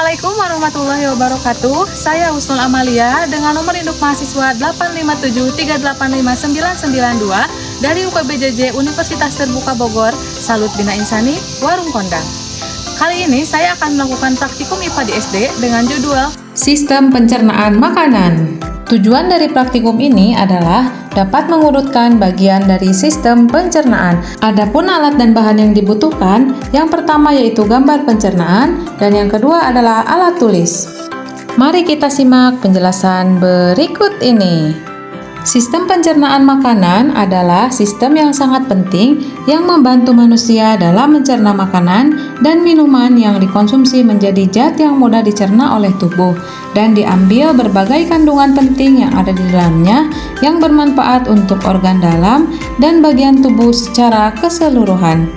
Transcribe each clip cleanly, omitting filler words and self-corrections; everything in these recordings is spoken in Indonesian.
Assalamualaikum warahmatullahi wabarakatuh. Saya Husnul Amalia dengan nomor induk mahasiswa 857385992 dari UPBJJ Universitas Terbuka Bogor, Salut Bina Insani, Warung Kondang. Kali ini saya akan melakukan praktikum IPA di SD dengan judul Sistem Pencernaan Makanan. Tujuan dari praktikum ini adalah dapat mengurutkan bagian dari sistem pencernaan. Adapun alat dan bahan yang dibutuhkan, yang pertama yaitu gambar pencernaan dan yang kedua adalah alat tulis. Mari kita simak penjelasan berikut ini. Sistem pencernaan makanan adalah sistem yang sangat penting yang membantu manusia dalam mencerna makanan dan minuman yang dikonsumsi menjadi zat yang mudah dicerna oleh tubuh dan diambil berbagai kandungan penting yang ada di dalamnya yang bermanfaat untuk organ dalam dan bagian tubuh secara keseluruhan.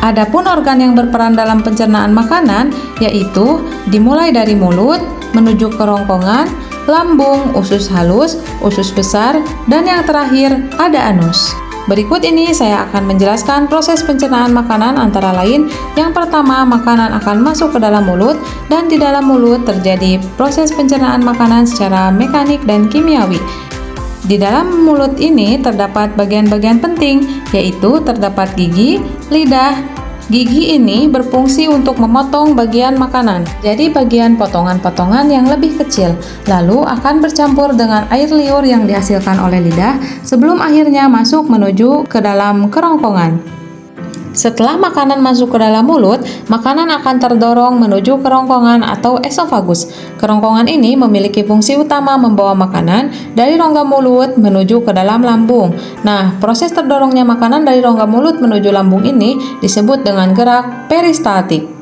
Adapun organ yang berperan dalam pencernaan makanan yaitu dimulai dari mulut menuju kerongkongan, lambung, usus halus, usus besar, dan yang terakhir ada anus. Berikut ini saya akan menjelaskan proses pencernaan makanan antara lain. Yang pertama, makanan akan masuk ke dalam mulut dan di dalam mulut terjadi proses pencernaan makanan secara mekanik dan kimiawi. Di dalam mulut ini terdapat bagian-bagian penting, yaitu terdapat gigi, lidah. Gigi ini berfungsi untuk memotong bagian makanan, jadi bagian potongan-potongan yang lebih kecil, lalu akan bercampur dengan air liur yang dihasilkan oleh lidah sebelum akhirnya masuk menuju ke dalam kerongkongan. Setelah makanan masuk ke dalam mulut, makanan akan terdorong menuju kerongkongan atau esofagus. Kerongkongan ini memiliki fungsi utama membawa makanan dari rongga mulut menuju ke dalam lambung. Nah, proses terdorongnya makanan dari rongga mulut menuju lambung ini disebut dengan gerak peristaltik.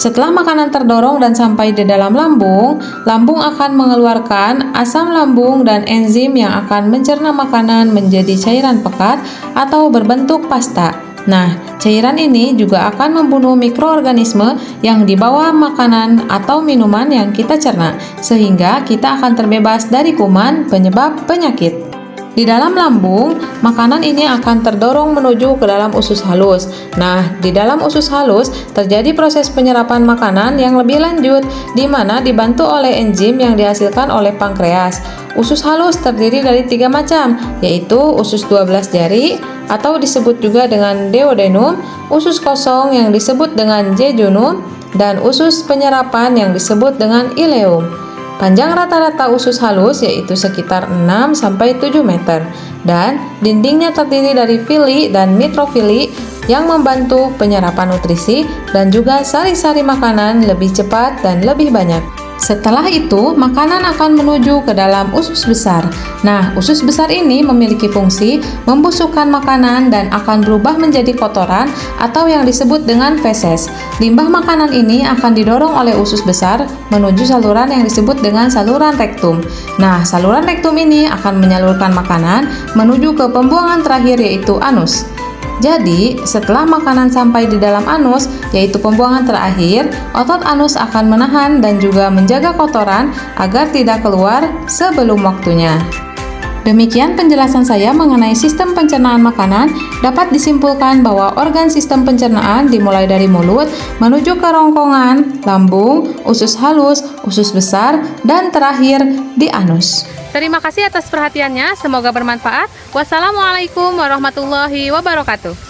Setelah makanan terdorong dan sampai di dalam lambung, lambung akan mengeluarkan asam lambung dan enzim yang akan mencerna makanan menjadi cairan pekat atau berbentuk pasta. Nah, cairan ini juga akan membunuh mikroorganisme yang dibawa makanan atau minuman yang kita cerna, sehingga kita akan terbebas dari kuman penyebab penyakit. Di dalam lambung, makanan ini akan terdorong menuju ke dalam usus halus. Nah, di dalam usus halus terjadi proses penyerapan makanan yang lebih lanjut, di mana dibantu oleh enzim yang dihasilkan oleh pankreas. Usus halus terdiri dari 3 macam, yaitu usus 12 jari atau disebut juga dengan duodenum, usus kosong yang disebut dengan jejunum, dan usus penyerapan yang disebut dengan ileum. Panjang rata-rata usus halus yaitu sekitar 6-7 meter dan dindingnya terdiri dari villi dan mitrofilli yang membantu penyerapan nutrisi dan juga sari-sari makanan lebih cepat dan lebih banyak. Setelah itu, makanan akan menuju ke dalam usus besar. Nah, usus besar ini memiliki fungsi membusukkan makanan dan akan berubah menjadi kotoran atau yang disebut dengan feses. Limbah makanan ini akan didorong oleh usus besar menuju saluran yang disebut dengan saluran rektum. Nah, saluran rektum ini akan menyalurkan makanan menuju ke pembuangan terakhir yaitu anus. Jadi, setelah makanan sampai di dalam anus, yaitu pembuangan terakhir, otot anus akan menahan dan juga menjaga kotoran agar tidak keluar sebelum waktunya. Demikian penjelasan saya mengenai sistem pencernaan makanan. Dapat disimpulkan bahwa organ sistem pencernaan dimulai dari mulut menuju ke kerongkongan, lambung, usus halus, usus besar, dan terakhir di anus. Terima kasih atas perhatiannya, semoga bermanfaat. Wassalamualaikum warahmatullahi wabarakatuh.